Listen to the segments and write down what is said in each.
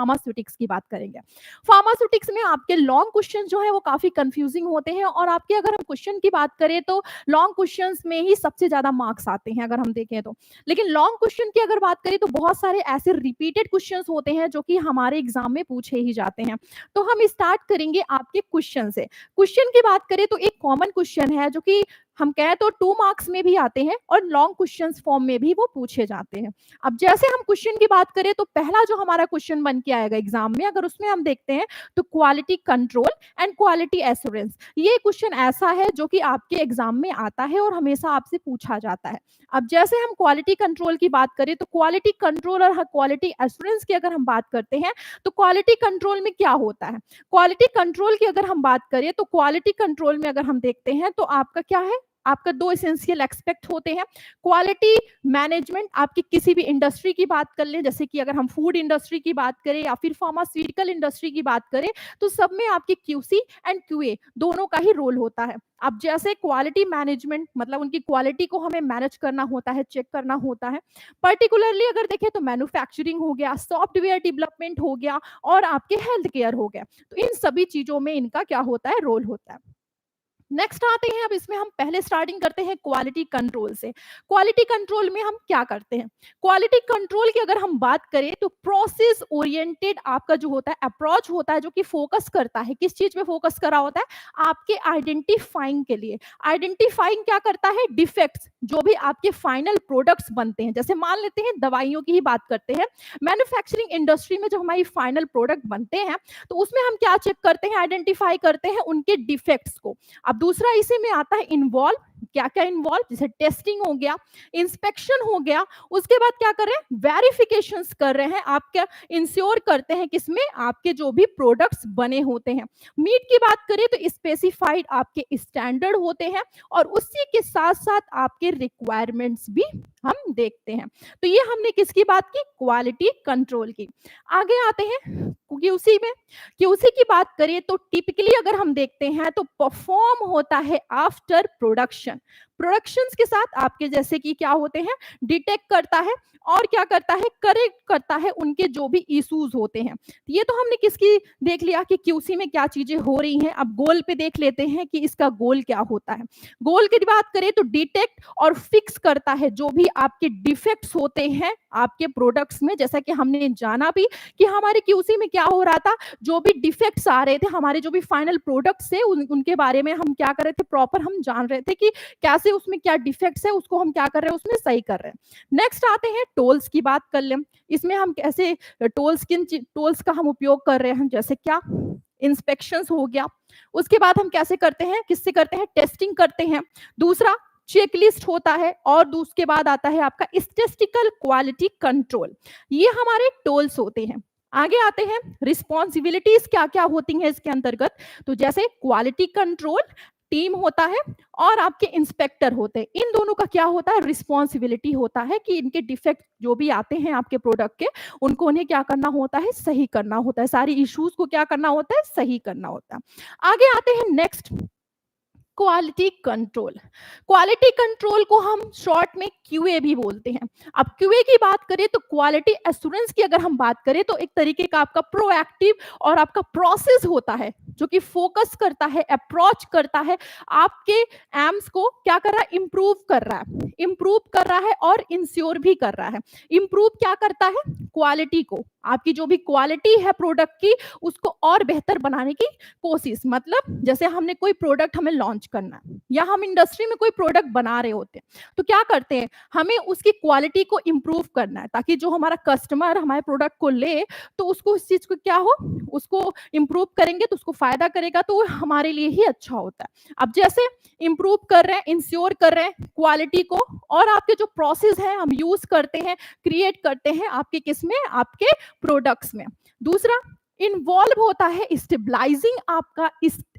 Pharmaceutics की बात करेंगे। फार्मास्यूटिक्स में आपके लॉन्ग क्वेश्चन जो है वो काफ़ी कंफ्यूजिंग होते हैं, और आपके अगर हम क्वेश्चन की बात करें तो लॉन्ग क्वेश्चंस में ही सबसे ज़्यादा मार्क्स आते हैं अगर हम देखें तो। लेकिन लॉन्ग क्वेश्चन की अगर बात करें तो बहुत सारे ऐसे रिपीटेड क्वेश्चंस होते हैं जो कि हमारे एग्जाम में पूछे ही जाते हैं। तो हम स्टार्ट करेंगे आपके क्वेश्चन से। क्वेश्चन की बात करें तो एक कॉमन क्वेश्चन है जो कि हम कहें तो 2 मार्क्स में भी आते हैं और लॉन्ग क्वेश्चंस फॉर्म में भी वो पूछे जाते हैं। अब जैसे हम क्वेश्चन की बात करें तो पहला जो हमारा क्वेश्चन बन के आएगा एग्जाम में, अगर उसमें हम देखते हैं तो quality control and quality assurance, ये क्वेश्चन ऐसा है जो कि आपके एग्जाम में आता है और हमेशा आपसे पूछा जाता है। अब जैसे हम क्वालिटी कंट्रोल की बात करें तो क्वालिटी कंट्रोल और क्वालिटी एश्योरेंस की अगर हम बात करते हैं तो क्वालिटी कंट्रोल में क्या होता है। क्वालिटी कंट्रोल की अगर हम बात करें तो क्वालिटी कंट्रोल में अगर हम देखते हैं तो आपका क्या है, आपका 2 एसेंशियल एस्पेक्ट होते हैं। क्वालिटी मैनेजमेंट, आपकी किसी भी इंडस्ट्री की बात कर लें, जैसे कि अगर हम फूड इंडस्ट्री की बात करें या फिर फार्मास्यूटिकल इंडस्ट्री की बात करें, तो सब में आपकी क्यूसी एंड क्यूए दोनों का ही रोल होता है। अब जैसे क्वालिटी मैनेजमेंट मतलब उनकी क्वालिटी को हमें मैनेज करना होता है, चेक करना होता है। पर्टिकुलरली अगर देखें तो मैन्युफैक्चरिंग हो गया, सॉफ्टवेयर डेवलपमेंट हो गया और आपके हेल्थ केयर हो गया, तो इन सभी चीजों में इनका क्या होता है, रोल होता है। नेक्स्ट आते हैं, अब इसमें हम पहले स्टार्टिंग करते हैं क्वालिटी कंट्रोल से। क्वालिटी कंट्रोल में हम क्या करते हैं, क्वालिटी कंट्रोल की अगर हम बात करें तो प्रोसेस ओरिएंटेड आपका जो होता है अप्रोच होता है, जो कि फोकस करता है, किस चीज पे फोकस करा होता है, आपके आइडेंटिफाइंग के लिए। आइडेंटिफाइंग क्या करता है, डिफेक्ट्स जो भी आपके फाइनल प्रोडक्ट्स बनते हैं, जैसे मान लेते हैं दवाइयों की ही बात करते हैं, मैन्युफैक्चरिंग इंडस्ट्री में जो हमारी फाइनल प्रोडक्ट बनते हैं तो उसमें हम क्या चेक करते हैं, आइडेंटिफाई करते हैं उनके डिफेक्ट्स को। अब दूसरा इसी में आता है इन्वॉल्व, क्या क्या इन्वॉल्व, जैसे टेस्टिंग हो गया, इंस्पेक्शन हो गया, उसके बाद क्या कर रहे हैं, वेरिफिकेशंस कर रहे हैं, आप क्या इंश्योर करते हैं किसमें, आपके जो भी प्रोडक्ट्स बने होते हैं। मीट की बात करें तो स्पेसिफाइड आपके स्टैंडर्ड होते हैं और उसी के साथ साथ आपके रिक्वायरमेंट्स भी हम देखते हैं। तो ये हमने किसकी बात की, क्वालिटी कंट्रोल की। आगे आते हैं क्यूसी में। क्यूसी की बात करें तो टिपिकली अगर हम देखते हैं तो परफॉर्म होता है आफ्टर प्रोडक्शन। प्रोडक्शंस के साथ आपके जैसे कि क्या होते हैं, डिटेक्ट करता है और क्या करता है, करेक्ट करता है उनके जो भी इश्यूज होते हैं। ये तो हमने किसकी देख लिया कि क्यूसी में क्या चीजें हो रही हैं। अब गोल पे देख लेते हैं कि इसका गोल क्या होता है। गोल की बात करें तो डिटेक्ट और फिक्स करता है जो भी आपके डिफेक्ट्स होते हैं आपके प्रोडक्ट्स में। जैसा कि हमने जाना भी कि हमारे क्यूसी में क्या हो रहा था, जो भी डिफेक्ट्स आ रहे थे, हमारे जो भी फाइनल प्रोडक्ट्स थे उनके बारे में हम क्या कर रहे थे, प्रॉपर हम जान रहे थे कि कैसे उसमें क्या डिफेक्ट्स है, उसको हम क्या कर रहे हैं, उसमें सही कर रहे हैं। नेक्स्ट आते हैं टोल्स की बात कर लें। इसमें हम कैसे टोल्स, किन टोल्स का हम उपयोग कर रहे हैं, जैसे क्या इंस्पेक्शंस हो गया, उसके बाद हम कैसे करते हैं, किससे करते हैं, टेस्टिंग करते हैं। दूसरा चेकलिस्ट होता है और उसके बाद आता है आपका स्टैटिस्टिकल क्वालिटी कंट्रोल। ये हमारे टोल्स होते हैं। आगे आते हैं रिस्पॉन्सिबिलिटीज क्या क्या होती हैं इसके अंतर्गत। तो जैसे क्वालिटी कंट्रोल टीम होता है और आपके इंस्पेक्टर होते हैं, इन दोनों का क्या होता है, रिस्पॉन्सिबिलिटी होता है कि इनके डिफेक्ट जो भी आते हैं आपके प्रोडक्ट के, उनको उन्हें क्या करना होता है, सही करना होता है, सारी इश्यूज को क्या करना होता है, सही करना होता है। आगे आते हैं next quality control. Quality control को हम शॉर्ट में क्यूए भी बोलते हैं। अब क्यूए की बात करें तो क्वालिटी एश्योरेंस की अगर हम बात करें तो एक तरीके का आपका प्रोएक्टिव और आपका प्रोसेस होता है जो कि फोकस करता है, अप्रोच करता है, आपके एम्स को क्या कर रहा है, इंप्रूव कर रहा है, इंप्रूव कर रहा है और इंश्योर भी कर रहा है। इंप्रूव क्या करता है, क्वालिटी को, आपकी जो भी क्वालिटी है प्रोडक्ट की उसको और बेहतर बनाने की कोशिश। मतलब जैसे हमने कोई प्रोडक्ट हमें लॉन्च करना है या हम इंडस्ट्री में कोई प्रोडक्ट बना रहे होते हैं तो क्या करते हैं, हमें उसकी क्वालिटी को इंप्रूव करना है ताकि जो हमारा कस्टमर हमारे प्रोडक्ट को ले तो उसको उस चीज को क्या हो, उसको इंप्रूव करेंगे तो उसको फायदा करेगा, तो वो हमारे लिए ही अच्छा होता है। अब जैसे इंप्रूव कर रहे हैं, इंश्योर कर रहे हैं क्वालिटी को, और आपके जो प्रोसेस है हम यूज करते हैं, क्रिएट करते हैं आपके किसमें, आपके प्रोडक्ट्स में। दूसरा इन्वॉल्व होता है स्टेबलाइजिंग आपका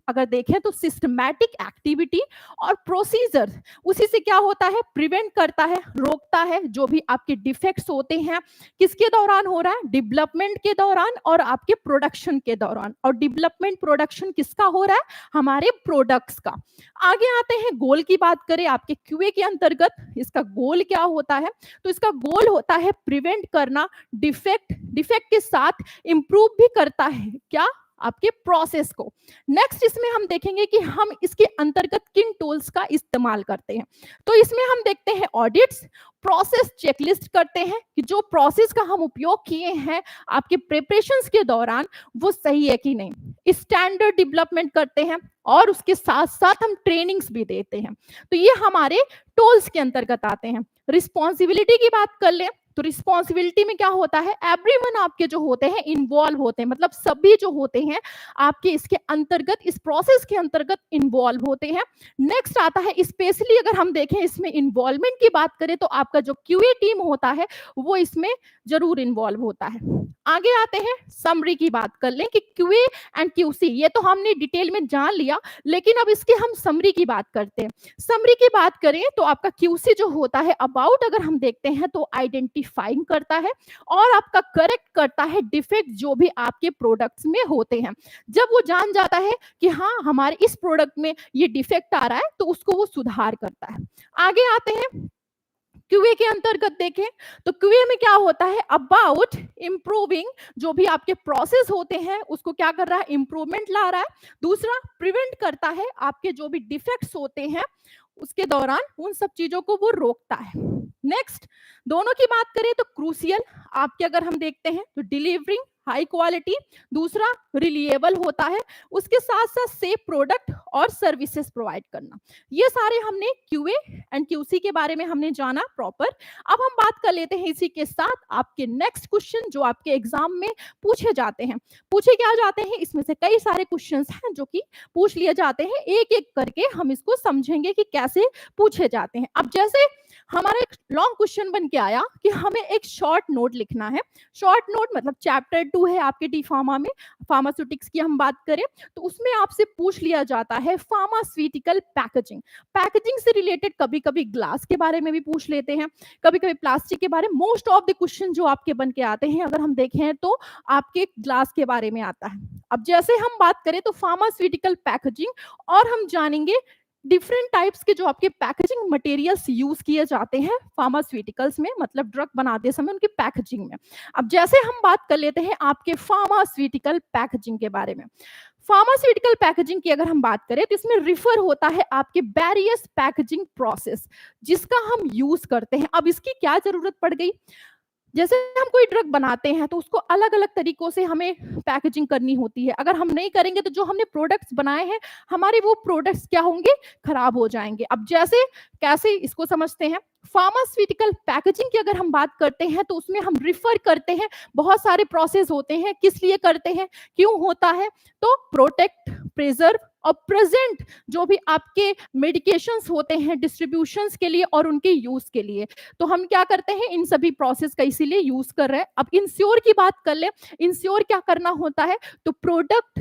अगर देखें तो सिस्टमैटिक एक्टिविटी और प्रोसीजर, उसी से क्या होता है, प्रिवेंट करता है, रोकता है जो भी आपके डिफेक्ट्स होते हैं। किसके दौरान हो रहा है, डेवलपमेंट के दौरान और आपके प्रोडक्शन के दौरान। और डेवलपमेंट प्रोडक्शन किसका हो रहा है, हमारे प्रोडक्ट्स का। आगे आते हैं गोल की बात करें आपके क्यूए के अंतर्गत, इसका गोल क्या होता है, तो इसका गोल होता है प्रिवेंट करना डिफेक्ट, डिफेक्ट के साथ इंप्रूव भी करता है क्या, आपके प्रोसेस को। नेक्स्ट इसमें हम देखेंगे कि हम इसके अंतर्गत किन टूल्स का इस्तेमाल करते हैं। तो इसमें हम देखते हैं ऑडिट्स, प्रोसेस चेकलिस्ट करते हैं कि जो प्रोसेस का हम उपयोग किए हैं आपके प्रिपरेशंस के दौरान वो सही है कि नहीं। स्टैंडर्ड डेवलपमेंट करते हैं और उसके साथ साथ हम ट्रेनिंग्स भी देते हैं। तो ये हमारे टूल्स के अंतर्गत आते हैं। रिस्पॉन्सिबिलिटी की बात कर ले तो रिस्पॉन्सिबिलिटी में क्या होता है, एवरीवन आपके जो होते हैं इन्वॉल्व होते हैं, मतलब सभी जो होते हैं आपके इसके अंतर्गत, इस प्रोसेस के अंतर्गत इन्वॉल्व होते हैं। नेक्स्ट आता है, स्पेशली अगर हम देखें इसमें इन्वॉल्वमेंट की बात करें तो आपका जो क्यूए टीम होता है वो इसमें जरूर इन्वॉल्व होता है। आगे आते हैं समरी की बात कर लें कि क्यूए एंड क्यूसी ये तो हमने डिटेल में जान लिया, लेकिन अब इसके हम समरी की बात करते हैं। समरी की बात करें तो आपका क्यूसी जो होता है अबाउट अगर हम देखते हैं तो आइडेंटिफाइंग करता है और आपका करेक्ट करता है डिफेक्ट जो भी आपके प्रोडक्ट्स में होते हैं। जब वो जान जाता है कि हाँ हमारे इस प्रोडक्ट में ये डिफेक्ट आ रहा है तो उसको वो सुधार करता है। आगे आते हैं क्यूए के अंतर्गत देखें तो क्यूए में क्या होता है, अबाउट इंप्रूविंग, जो भी आपके प्रोसेस होते हैं उसको क्या कर रहा है, इंप्रूवमेंट ला रहा है। दूसरा प्रिवेंट करता है, आपके जो भी डिफेक्ट्स होते हैं उसके दौरान उन सब चीजों को वो रोकता है। नेक्स्ट दोनों की बात करें तो क्रूशियल आपके अगर हम देखते हैं तो डिलीवरिंग हाई क्वालिटी, दूसरा रिलिएबल होता है, उसके साथ साथ सेफ प्रोडक्ट और सर्विसेज प्रोवाइड करना। ये सारे हमने क्यूए एंड क्यूसी के बारे में हमने जाना प्रॉपर। अब हम बात कर लेते हैं इसी के साथ आपके नेक्स्ट क्वेश्चन जो आपके एग्जाम में पूछे जाते हैं। पूछे क्या जाते हैं, इसमें से कई सारे क्वेश्चंस हैं जो कि पूछ लिए जाते हैं, एक एक करके हम इसको समझेंगे कि कैसे पूछे जाते हैं। अब जैसे हमारा एक लॉन्ग क्वेश्चन बन के आया कि हमें एक शॉर्ट नोट लिखना है। शॉर्ट नोट मतलब चैप्टर 2 है आपके डी फार्मा में, फार्मास्यूटिक्स की हम बात करें तो उसमें आपसे पूछ लिया जाता है फार्मास्यूटिकल पैकेजिंग। पैकेजिंग से रिलेटेड कभी कभी ग्लास के बारे में भी पूछ लेते हैं, कभी कभी प्लास्टिक के बारे में। मोस्ट ऑफ द क्वेश्चन जो आपके बन के आते हैं अगर हम देखें तो आपके ग्लास के बारे में आता है। अब जैसे हम बात करें तो फार्मास्यूटिकल पैकेजिंग और हम जानेंगे डिफरेंट टाइप्स के जो आपके पैकेजिंग मटेरियल्स यूज किए जाते हैं फार्मास्यूटिकल्स में, मतलब ड्रग बनाते समय उनकी पैकेजिंग में। अब जैसे हम बात कर लेते हैं आपके फार्मास्यूटिकल पैकेजिंग के बारे में। फार्मास्यूटिकल पैकेजिंग की अगर हम बात करें तो इसमें रिफर होता है आपके वेरियस पैकेजिंग प्रोसेस जिसका हम यूज करते हैं। अब इसकी क्या जरूरत पड़ गई, जैसे हम कोई ड्रग बनाते हैं तो उसको अलग अलग तरीकों से हमें पैकेजिंग करनी होती है। अगर हम नहीं करेंगे तो जो हमने प्रोडक्ट्स बनाए हैं हमारे वो प्रोडक्ट्स क्या होंगे, खराब हो जाएंगे। अब जैसे कैसे इसको समझते हैं, फार्मास्यूटिकल पैकेजिंग की अगर हम बात करते हैं तो उसमें हम रिफर करते हैं, बहुत सारे प्रोसेस होते हैं, किस लिए करते हैं, क्यों होता है, तो प्रोटेक्ट, प्रिजर्व और प्रेजेंट जो भी आपके मेडिकेशंस होते हैं डिस्ट्रीब्यूशंस के लिए और उनके यूज के लिए, तो हम क्या करते हैं इन सभी प्रोसेस का इसीलिए यूज कर रहे हैं। अब इंश्योर की बात कर ले, इंश्योर क्या करना होता है, तो प्रोडक्ट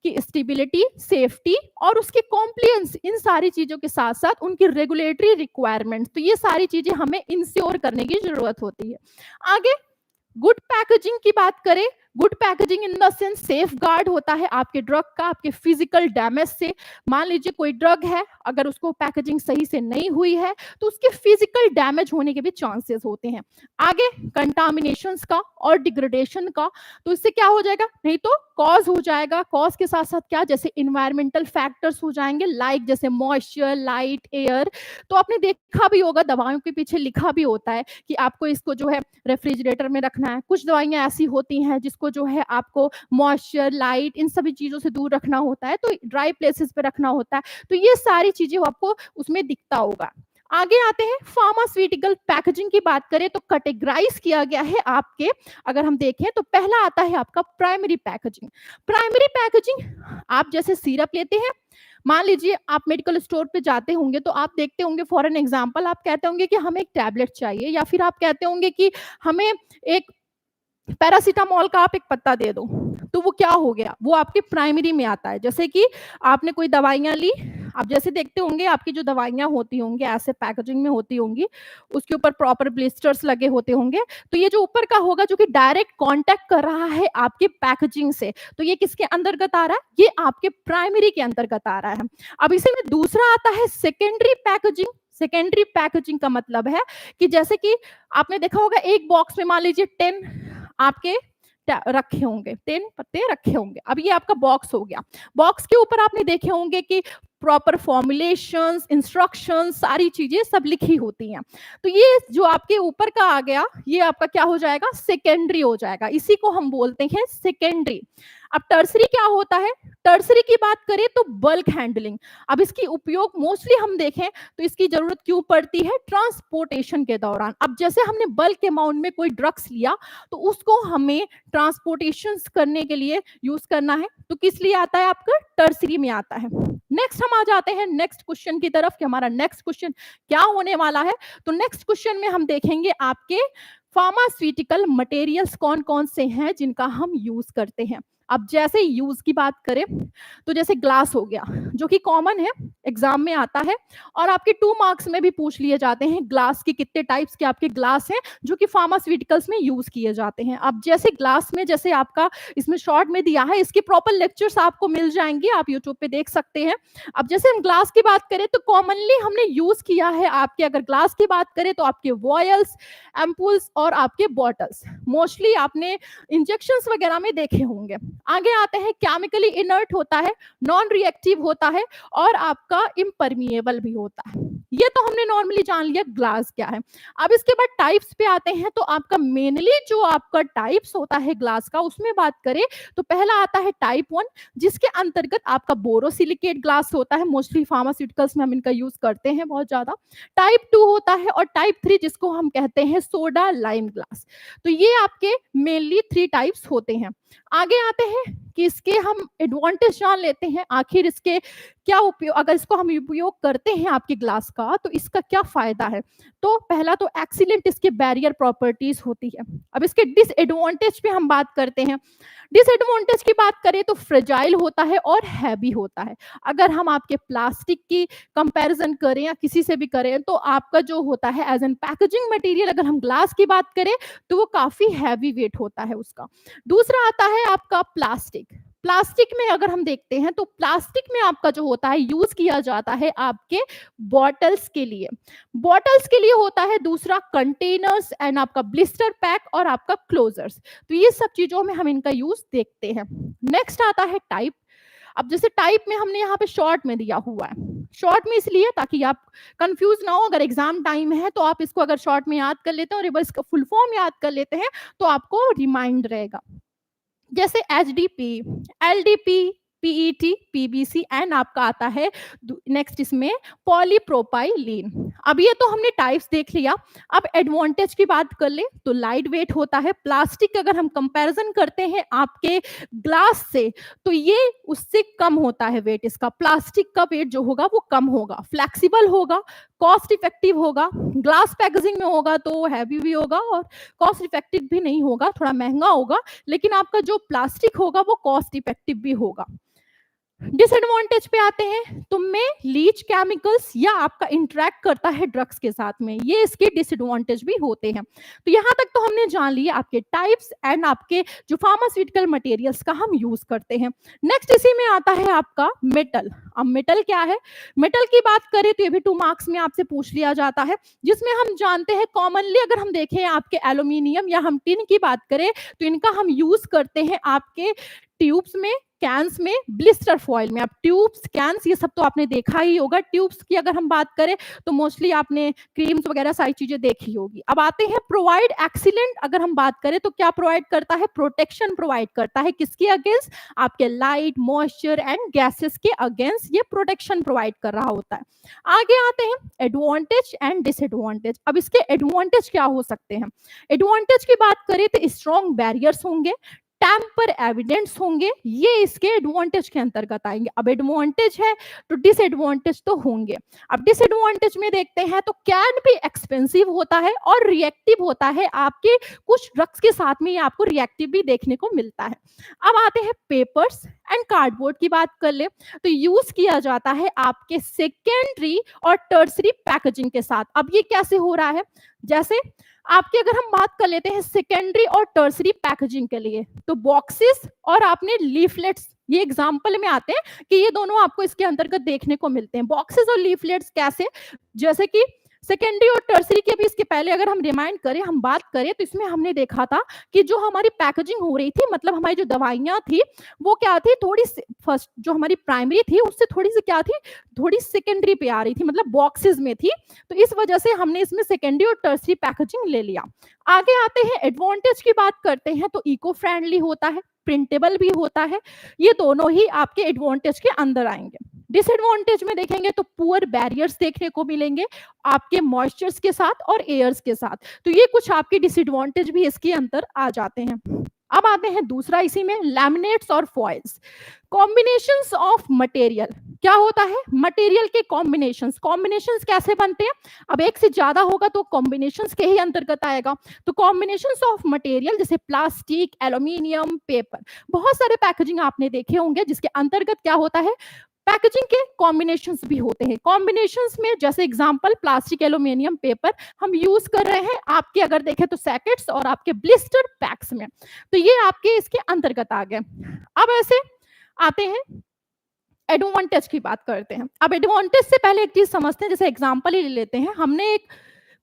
की स्टेबिलिटी, सेफ्टी और उसके कॉम्प्लियंस, इन सारी चीजों के साथ साथ उनकी रेगुलेटरी रिक्वायरमेंट्स, तो ये सारी चीजें हमें इंश्योर करने की जरूरत होती है। आगे गुड पैकेजिंग की बात करें, good packaging in the sense safe guard होता है आपके ड्रग का आपके फिजिकल डैमेज से। मान लीजिए कोई ड्रग है, अगर उसको पैकेजिंग सही से नहीं हुई है तो उसके फिजिकल डैमेज होने के भी चांसेस होते हैं। आगे कंटामिनेशंस का और डिग्रेडेशन का, तो इससे क्या हो जाएगा, नहीं तो कॉज हो जाएगा, कॉज के साथ साथ क्या, जैसे इन्वायरमेंटल फैक्टर्स हो जाएंगे, लाइक जैसे मॉइस्चर, लाइट, एयर। तो आपने देखा भी होगा दवाइयों के पीछे लिखा भी होता है कि आपको इसको जो है रेफ्रिजरेटर में रखना है। कुछ दवाइयां ऐसी होती हैं जिसको जो है आपको मॉइस्चर, लाइट, इन सभी चीजों से दूर रखना होता है, तो ड्राई प्लेसेस पे रखना होता है। तो ये सारी चीजें आपको उसमें दिखता होगा। आगे आते हैं फार्मास्यूटिकल पैकेजिंग की बात करें तो कैटेगराइज किया गया है आपके, अगर हम देखें तो पहला आता है आपका प्राइमरी पैकेजिंग। प्राइमरी पैकेजिंग आप जैसे सिरप लेते हैं, मान लीजिए आप मेडिकल स्टोर पे जाते होंगे तो आप देखते होंगे, फॉर एन एग्जांपल आप कहते होंगे कि हमें एक टैबलेट चाहिए, या फिर आप कहते होंगे कि हमें एक पैरासिटामोल का आप एक पत्ता दे दो, तो वो क्या हो गया, वो आपके प्राइमरी में आता है। जैसे कि आपने कोई दवाइयाँ ली, आप जैसे देखते होंगे आपकी जो दवाइयाँ होती होंगी ऐसे पैकेजिंग में होती होंगी, उसके ऊपर प्रॉपर ब्लिस्टर्स लगे होते होंगे, तो ये जो ऊपर का होगा जो कि डायरेक्ट कॉन्टैक्ट कर रहा है आपके पैकेजिंग से, तो ये किसके अंतर्गत आ रहा है, ये आपके प्राइमरी के अंतर्गत आ रहा है। अब इसी में दूसरा आता है सेकेंडरी पैकेजिंग। सेकेंडरी पैकेजिंग का मतलब है कि जैसे कि आपने देखा होगा एक बॉक्स में मान लीजिए 10 आपके रखे होंगे, 10 पत्ते रखे होंगे। अब ये आपका बॉक्स हो गया। बॉक्स के ऊपर आपने देखे होंगे कि प्रॉपर फॉर्मुलेशंस, इंस्ट्रक्शंस, सारी चीजें सब लिखी होती हैं। तो ये जो आपके ऊपर का आ गया, ये आपका क्या हो जाएगा, सेकेंडरी हो जाएगा। इसी को हम बोलते हैं सेकेंडरी। अब टर्सरी क्या होता है, टर्सरी की बात करें तो बल्क हैंडलिंग। अब इसकी उपयोग मोस्टली हम देखें तो इसकी जरूरत क्यों पड़ती है, ट्रांसपोर्टेशन के दौरान। अब जैसे हमने बल्क अमाउंट में कोई ड्रग्स लिया तो उसको हमें ट्रांसपोर्टेशन करने के लिए यूज करना है, तो किस लिए आता है, आपका टर्सरी में आता है। नेक्स्ट हम आ जाते हैं नेक्स्ट क्वेश्चन की तरफ कि हमारा नेक्स्ट क्वेश्चन क्या होने वाला है। तो नेक्स्ट क्वेश्चन में हम देखेंगे आपके फार्मास्यूटिकल मटेरियल्स कौन कौन से हैं जिनका हम यूज करते हैं। अब जैसे यूज की बात करें तो जैसे ग्लास हो गया जो कि कॉमन है, एग्जाम में आता है और आपके 2 मार्क्स में भी पूछ लिए जाते हैं ग्लास के कितने टाइप्स के आपके ग्लास हैं जो कि फार्मास्यूटिकल्स में यूज किए जाते हैं। अब जैसे ग्लास में जैसे आपका इसमें शॉर्ट में दिया है, इसके प्रॉपर लेक्चर्स आपको मिल जाएंगे, आप यूट्यूब पे देख सकते हैं। अब जैसे हम ग्लास की बात करें तो कॉमनली हमने यूज किया है आपके, अगर ग्लास की बात करें तो आपके वॉयल्स, एम्पुल्स और आपके बॉटल्स, मोस्टली आपने इंजेक्शंस वगैरह में देखे होंगे। आगे आते हैं केमिकली इनर्ट होता है, नॉन रिएक्टिव होता है और आपका इम्परमिएबल भी होता है। ये तो हमने नॉर्मली जान लिया ग्लास क्या है। अब इसके बाद टाइप्स पे आते हैं तो आपका मेनली जो आपका टाइप्स होता है ग्लास का उसमें बात करें तो पहला आता है टाइप 1 जिसके अंतर्गत आपका बोरोसिलिकेट ग्लास होता है, मोस्टली फार्मास्यूटिकल्स में हम इनका यूज करते हैं बहुत ज्यादा। टाइप 2 होता है और टाइप 3 जिसको हम कहते हैं सोडा लाइम ग्लास। तो ये आपके मेनली 3 टाइप्स होते हैं। आगे आते हैं कि इसके हम एडवांटेज जान लेते हैं, आखिर इसके क्या उपयोग, अगर इसको हम उपयोग करते हैं आपके ग्लास का तो इसका क्या फायदा है। तो पहला तो एक्सीलेंट इसके बैरियर प्रॉपर्टीज होती है। अब इसके डिसएडवांटेज पे हम बात करते हैं। डिसएडवांटेज की बात करें तो फ्रेजाइल होता है और हैवी होता है। अगर हम आपके प्लास्टिक की कंपैरिजन करें या किसी से भी करें तो आपका जो होता है एज एन पैकेजिंग मटेरियल, अगर हम ग्लास की बात करें तो वो काफी हैवी वेट होता है उसका। दूसरा आता है आपका प्लास्टिक। प्लास्टिक में अगर हम देखते हैं तो प्लास्टिक में आपका जो होता है यूज किया जाता है आपके बॉटल्स के लिए, बॉटल्स के लिए होता है। दूसरा कंटेनर्स एंड आपका ब्लिस्टर पैक और आपका क्लोजर्स, तो ये सब चीजों में हम इनका यूज देखते हैं। नेक्स्ट आता है टाइप। अब जैसे टाइप में हमने यहाँ पे शॉर्ट में दिया हुआ है, शॉर्ट में इसलिए ताकि आप कंफ्यूज ना हो, अगर एग्जाम टाइम है तो आप इसको अगर शॉर्ट में याद कर लेते हैं और एक बार इसका फुल फॉर्म याद कर लेते हैं तो आपको रिमाइंड रहेगा। जैसे HDP, LDP, PET, PBC and आपका आता है नेक्स्ट इसमें पॉलीप्रोपाइलीन। अब ये तो हमने टाइप्स देख लिया। अब एडवांटेज की बात कर ले तो लाइट वेट होता है। प्लास्टिक अगर हम कंपैरिजन करते हैं आपके ग्लास से तो ये उससे कम होता है वेट, इसका प्लास्टिक का वेट जो होगा वो कम होगा, फ्लेक्सिबल होगा, कॉस्ट इफेक्टिव होगा। ग्लास पैकेजिंग में होगा तो हैवी भी होगा और कॉस्ट इफेक्टिव भी नहीं होगा, थोड़ा महंगा होगा, लेकिन आपका जो प्लास्टिक होगा वो कॉस्ट इफेक्टिव भी होगा। डिसएडवांटेज पे आते हैं, तुम में लीच केमिकल्स या आपका इंटरेक्ट करता है ड्रग्स के साथ में, ये इसके डिसएडवांटेज भी होते हैं। तो यहाँ तक तो हमने जान लिया आपके टाइप्स एंड आपके जो फार्मास्यूटिकल मटेरियल्स का हम यूज करते हैं। नेक्स्ट इसी में आता है आपका मेटल। अब मेटल क्या है, मेटल की बात करें तो ये भी 2 मार्क्स में आपसे पूछ लिया जाता है, जिसमें हम जानते हैं कॉमनली अगर हम देखें आपके एल्यूमिनियम या हम टिन की बात करें तो इनका हम यूज करते हैं आपके ट्यूब्स में, कैंस में, ब्लिस्टर फॉइल में। अब ट्यूब्स, कैंस ये सब तो आपने देखा ही होगा। ट्यूब्स की अगर हम बात करें तो मोस्टली आपने क्रीम्स वगैरह सारी चीजें देखी होगी। अब आते हैं प्रोवाइड एक्सीलेंट, अगर हम बात करें तो क्या प्रोवाइड करता है, प्रोटेक्शन प्रोवाइड करता है किसके अगेंस्ट, आपके लाइट, मॉइस्चर एंड गैसेस के अगेंस्ट ये प्रोटेक्शन प्रोवाइड कर रहा होता है। आगे आते हैं एडवांटेज एंड डिसएडवांटेज। अब इसके एडवांटेज क्या हो सकते हैं, एडवांटेज की बात करें तो स्ट्रॉन्ग बैरियर्स होंगे, टैम्पर एविडेंस होंगे, ये इसके एडवांटेज के अंतर्गत आएंगे। अब एडवांटेज है तो डिसएडवांटेज तो होंगे। अब डिसएडवांटेज में देखते हैं तो कैन भी एक्सपेंसिव होता है और रिएक्टिव होता है, आपके कुछ ड्रग्स के साथ में ये आपको रिएक्टिव भी देखने को मिलता है। अब आते हैं पेपर्स एंड कार्डबोर्ड की बात कर ले तो यूज किया जाता है आपके सेकेंडरी और टर्सरी पैकेजिंग के साथ। अब ये कैसे हो रहा है, जैसे आपके अगर हम बात कर लेते हैं सेकेंडरी और टर्सरी पैकेजिंग के लिए तो बॉक्सेस और आपने लीफलेट्स, ये एग्जांपल में आते हैं कि ये दोनों आपको इसके अंतर्गत देखने को मिलते हैं। बॉक्सेस और लीफलेट्स कैसे, जैसे कि सेकेंडरी और टर्सरी के भी इसके पहले अगर हम रिमाइंड करें, हम बात करें तो इसमें हमने देखा था कि जो हमारी पैकेजिंग हो रही थी, मतलब हमारी जो दवाइयां थी वो क्या थी, थोड़ी फर्स्ट जो हमारी प्राइमरी थी उससे थोड़ी सी क्या थी, थोड़ी सेकेंडरी पे आ रही थी, मतलब बॉक्सेस में थी। तो इस वजह से हमने इसमें सेकेंडरी और टर्सरी पैकेजिंग ले लिया। आगे आते हैं एडवांटेज की बात करते हैं तो इको फ्रेंडली होता है, प्रिंटेबल भी होता है, ये दोनों ही आपके एडवांटेज के अंदर आएंगे। डिसएडवांटेज में देखेंगे तो पुअर बैरियर्स देखने को मिलेंगे आपके मॉइस्चर्स के साथ और एयर्स के साथ, तो ये कुछ आपके डिसएडवांटेज भी इसके अंदर आ जाते हैं। अब आते हैं दूसरा इसी में लैमिनेट्स और फॉइल्स, कॉम्बिनेशंस ऑफ मटेरियल। क्या होता है, मटेरियल के कॉम्बिनेशंस, कॉम्बिनेशंस कैसे बनते हैं, अब एक से ज्यादा होगा तो कॉम्बिनेशंस के ही अंतर्गत आएगा। तो कॉम्बिनेशंस ऑफ मटेरियल जैसे प्लास्टिक, एल्यूमिनियम, पेपर, बहुत सारे पैकेजिंग आपने देखे होंगे जिसके अंतर्गत क्या होता है, पैकेजिंग के कॉम्बिनेशंस भी होते हैं। कॉम्बिनेशंस में जैसे एग्जांपल प्लास्टिक, एल्यूमिनियम, पेपर हम यूज कर रहे हैं आपके अगर देखें तो सैकेट्स और आपके ब्लिस्टर पैक्स में, तो ये आपके इसके अंतर्गत आ गए। अब ऐसे आते हैं एडवांटेज की बात करते हैं। अब एडवांटेज से पहले एक चीज समझते हैं, जैसे एग्जांपल ही ले लेते हैं, हमने एक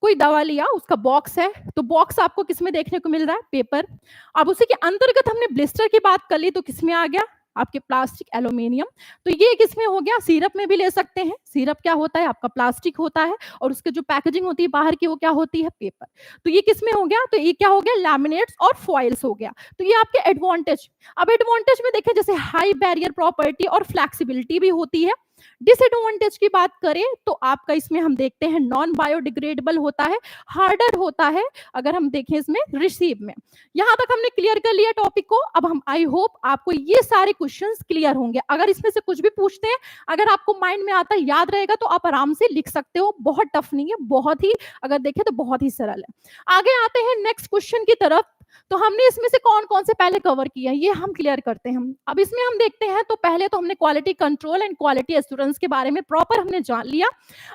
कोई दवा लिया, उसका बॉक्स है, तो बॉक्स आपको किस में देखने को मिल रहा है, पेपर। अब उसी के अंतर्गत हमने ब्लिस्टर की बात कर ली तो किस में आ गया, आपके प्लास्टिक, एल्यूमिनियम। तो ये किस में हो गया, सिरप में भी ले सकते हैं। सिरप क्या होता है, आपका प्लास्टिक होता है और उसके जो पैकेजिंग होती है बाहर की वो क्या होती है, पेपर। तो ये किस में हो गया, तो ये क्या हो गया, लैमिनेट्स और फॉइल्स हो गया। तो ये आपके एडवांटेज। अब एडवांटेज में देखें जैसे हाई बैरियर प्रॉपर्टी और फ्लेक्सिबिलिटी भी होती है। डिसएडवांटेज की बात करें तो आपका इसमें हम देखते हैं नॉन बायोडिग्रेडेबल होता है, हार्डर होता है अगर हम देखें इसमें रिसीव में। यहां तक हमने क्लियर कर लिया टॉपिक को। अब हम आई होप आपको ये सारे क्वेश्चंस क्लियर होंगे। अगर इसमें से कुछ भी पूछते हैं, अगर आपको माइंड में आता है, याद रहेगा तो आप आराम से लिख सकते हो, बहुत टफ नहीं है, बहुत ही अगर देखें तो बहुत ही सरल है। आगे आते हैं नेक्स्ट क्वेश्चन की तरफ। तो हमने इसमें से कौन कौन से पहले कवर किया ये हम क्लियर करते हैं। अब इसमें हम देखते हैं तो पहले तो हमने quality control and quality assurance के बारे में प्रॉपर हमने जान लिया।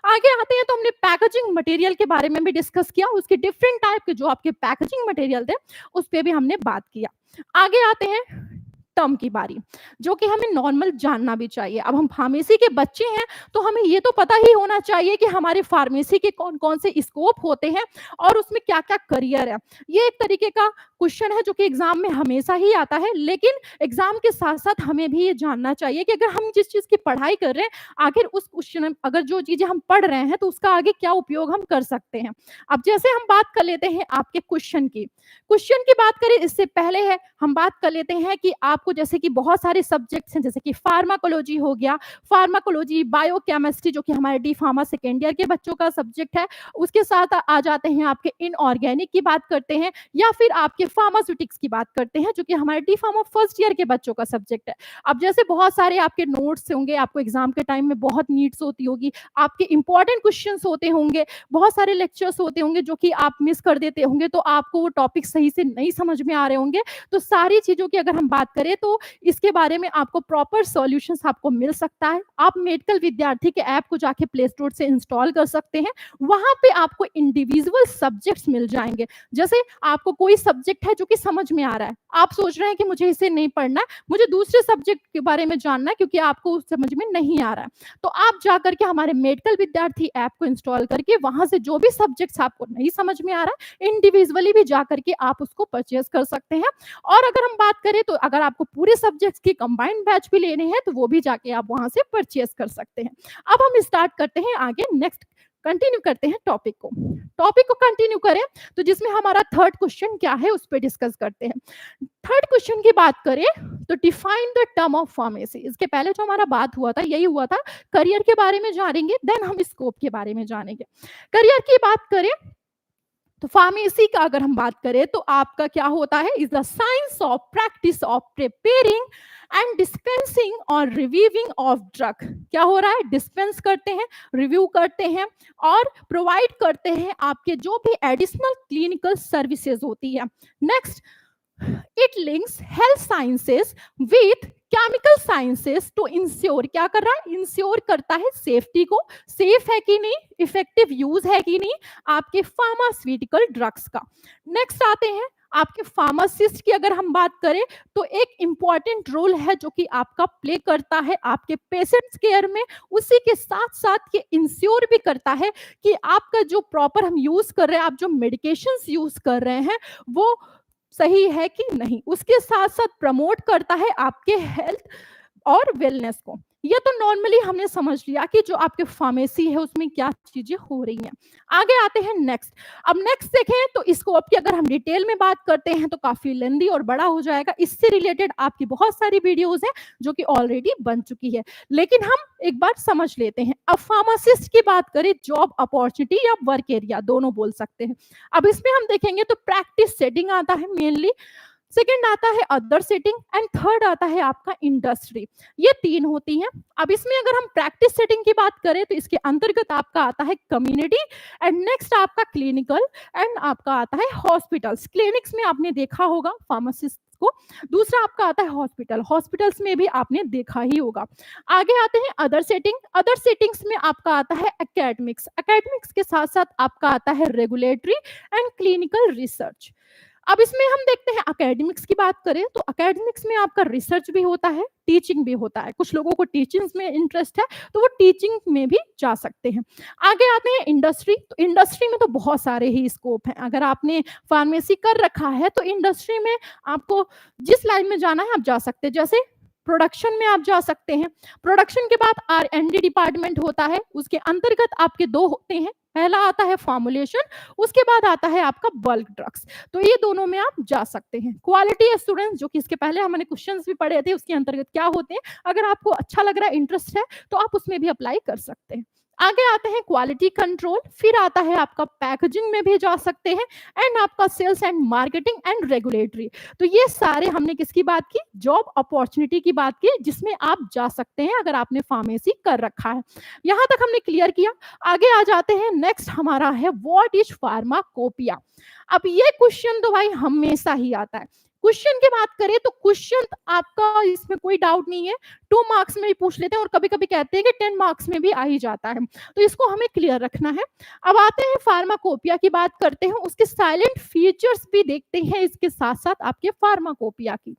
आगे आते हैं तो हमने पैकेजिंग मटेरियल के बारे में भी डिस्कस किया, उसके डिफरेंट टाइप के जो आपके पैकेजिंग मटेरियल थे उस पर भी हमने बात किया। आगे आते हैं टर्म की बारी, जो कि हमें नॉर्मल जानना भी चाहिए। अब हम फार्मेसी के बच्चे हैं तो हमें ये तो पता ही होना चाहिए कि हमारे फार्मेसी के कौन कौन से स्कोप होते हैं और उसमें क्या क्या करियर है। ये एक तरीके का क्वेश्चन है जो कि एग्जाम में हमेशा ही आता है, लेकिन एग्जाम के साथ साथ हमें भी ये जानना चाहिए कि अगर हम जिस चीज की पढ़ाई कर रहे हैं, आखिर उस क्वेश्चन अगर जो चीजें हम पढ़ रहे हैं तो उसका आगे क्या उपयोग हम कर सकते हैं। अब जैसे हम बात कर लेते हैं आपके क्वेश्चन की बात करें इससे पहले है हम बात कर लेते हैं कि आपको जैसे कि बहुत सारे सब्जेक्ट्स हैं, जैसे कि फार्माकोलॉजी हो गया, फार्माकोलॉजी, बायोकेमिस्ट्री जो कि हमारे डी फार्मा सेकेंड ईयर के बच्चों का सब्जेक्ट है, उसके साथ आ जाते हैं आपके इनऑर्गेनिक की बात करते हैं, या फिर आपके फार्मास्यूटिक्स की बात करते हैं जो कि हमारे डी फार्मा फर्स्ट ईयर के बच्चों का सब्जेक्ट है। अब जैसे बहुत सारे आपके नोट्स होंगे, आपको एग्जाम के टाइम में बहुत नीड्स होती होगी, आपके इंपॉर्टेंट क्वेश्चंस होते होंगे, बहुत सारे लेक्चर्स होते होंगे जो कि आप मिस कर देते होंगे, तो आपको वो टॉपिक सही से नहीं समझ में आ रहे होंगे। तो सारी चीजों की अगर हम बात करें तो इसके बारे में आपको प्रॉपर सॉल्यूशंस आपको मिल सकता है। आप मेडिकल विद्यार्थी के ऐप को जाके प्ले स्टोर से इंस्टॉल कर सकते हैं, वहां पे आपको इंडिविजुअल सब्जेक्ट्स मिल जाएंगे। जैसे आपको कोई सब्जेक्ट है जो कि समझ में आ रहा है, आप सोच रहे हैं कि मुझे इसे नहीं पढ़ना है, मुझे दूसरे सब्जेक्ट के बारे में जानना है क्योंकि आपको समझ में नहीं आ रहा है, तो आप जाकर के हमारे मेडिकल विद्यार्थी ऐप को इंस्टॉल करके वहां से जो भी सब्जेक्ट्स आपको नहीं समझ में आ रहा है, इंडिविजुअली भी जाकर के आप उसको परचेज कर सकते हैं। और अगर हम बात करें तो अगर आपको पूरे सब्जेक्ट्स की कंबाइंड बैच भी लेने हैं तो वो भी जाके आप वहां से परचेज कर सकते हैं। अब हम स्टार्ट करते हैं आगे, नेक्स्ट कंटिन्यू करते हैं टॉपिक को कंटिन्यू करें तो जिसमें हमारा थर्ड क्वेश्चन क्या है उस पर डिस्कस करते हैं। थर्ड क्वेश्चन की बात करें तो define the term of pharmacy. इसके पहले जो हमारा बात हुआ था यही हुआ था, करियर के बारे में जानेंगे, देन हम स्कोप के बारे में जानेंगे। करियर की बात करें तो फार्मेसी का अगर हम बात करें तो आपका क्या होता है, is the science of practice of preparing and dispensing और रिव्यूइंग ऑफ ड्रग। क्या हो रहा है, डिस्पेंस करते हैं, रिव्यू करते हैं और प्रोवाइड करते हैं आपके जो भी एडिशनल क्लिनिकल सर्विसेज होती है। Next, it links health sciences with chemical sciences to ensure, क्या कर रहा है, इंश्योर करता है सेफ्टी को, सेफ है कि नहीं, इफेक्टिव यूज है कि नहीं आपके फार्मास्यूटिकल ड्रग्स का। नेक्स्ट आते हैं आपके फार्मासिस्ट की अगर हम बात करें तो एक इंपॉर्टेंट रोल है जो कि आपका प्ले करता है आपके पेशेंट्स केयर में, उसी के साथ साथ ये इंश्योर भी करता है कि आपका जो प्रॉपर हम यूज कर रहे हैं, आप जो मेडिकेशंस यूज कर रहे हैं वो सही है कि नहीं, उसके साथ साथ प्रमोट करता है आपके हेल्थ और वेलनेस को। ये तो नॉर्मली हमने समझ लिया कि जो आपके फार्मेसी है उसमें क्या चीजें हो रही हैं। आगे आते हैं नेक्स्ट। अब नेक्स्ट देखें तो स्कोप की अगर हम डिटेल में बात करते हैं तो काफी लेंदी और बड़ा हो जाएगा, इससे रिलेटेड आपकी बहुत सारी वीडियोस हैं जो कि ऑलरेडी बन चुकी है, लेकिन हम एक बार समझ लेते हैं। अब फार्मासिस्ट की बात करें, जॉब अपॉर्चुनिटी या वर्क एरिया दोनों बोल सकते हैं। अब इसमें हम देखेंगे तो प्रैक्टिस सेटिंग आता है मेनली, सेकेंड आता है अदर सेटिंग एंड थर्ड आता है आपका इंडस्ट्री। ये तीन होती हैं। अब इसमें अगर हम प्रैक्टिस सेटिंग की बात करें तो इसके अंतर्गत आपका आता है कम्युनिटी एंड नेक्स्ट आपका क्लिनिकल एंड आपका आता है हॉस्पिटल्स। क्लिनिक्स में आपने देखा होगा फार्मासिस्ट को, दूसरा आपका आता है हॉस्पिटल, हॉस्पिटल्स में भी आपने देखा ही होगा। आगे आते हैं अदर सेटिंग, अदर सेटिंग्स में आपका आता है एकेडमिक्स, एकेडमिक्स के साथ साथ आपका आता है रेगुलेटरी एंड क्लिनिकल रिसर्च। अब इसमें हम देखते हैं एकेडमिक्स की बात करें तो एकेडमिक्स में आपका रिसर्च भी होता है, टीचिंग भी होता है, कुछ लोगों को टीचिंग में इंटरेस्ट है तो वो टीचिंग में भी जा सकते हैं। आगे आते हैं इंडस्ट्री, तो इंडस्ट्री में तो बहुत सारे ही स्कोप हैं। अगर आपने फार्मेसी कर रखा है तो इंडस्ट्री में आपको जिस लाइन में जाना है आप जा सकते हैं, जैसे प्रोडक्शन में आप जा सकते हैं। प्रोडक्शन के बाद R&D डिपार्टमेंट होता है, उसके अंतर्गत आपके दो होते हैं, पहला आता है फॉर्मुलेशन, उसके बाद आता है आपका बल्क ड्रग्स, तो ये दोनों में आप जा सकते हैं। क्वालिटी एश्योरेंस जो कि इसके पहले हमने क्वेश्चंस भी पढ़े थे, उसके अंतर्गत क्या होते हैं, अगर आपको अच्छा लग रहा है, इंटरेस्ट है तो आप उसमें भी अप्लाई कर सकते हैं। आगे आते हैं क्वालिटी कंट्रोल, फिर आता है आपका पैकेजिंग में भी जा सकते हैं एंड आपका sales and marketing and regulatory. तो ये सारे हमने किसकी बात की, जॉब अपॉर्चुनिटी की बात की जिसमें आप जा सकते हैं अगर आपने फार्मेसी कर रखा है। यहां तक हमने क्लियर किया। आगे आ जाते हैं, नेक्स्ट हमारा है व्हाट इज फार्माकोपिया। अब ये क्वेश्चन तो भाई हमेशा ही आता है। क्वेश्चन की बात करें तो क्वेश्चन आपका इसमें कोई डाउट नहीं है, 2 मार्क्स में भी पूछ लेते हैं और कभी कभी कहते हैं कि 10 मार्क्स में भी आ ही जाता है, तो इसको हमें क्लियर रखना है। अब आते हैं फार्माकोपिया की बात करते हैं, उसके साइलेंट फीचर्स भी देखते हैं इसके साथ साथ आपके फार्माकोपिया की।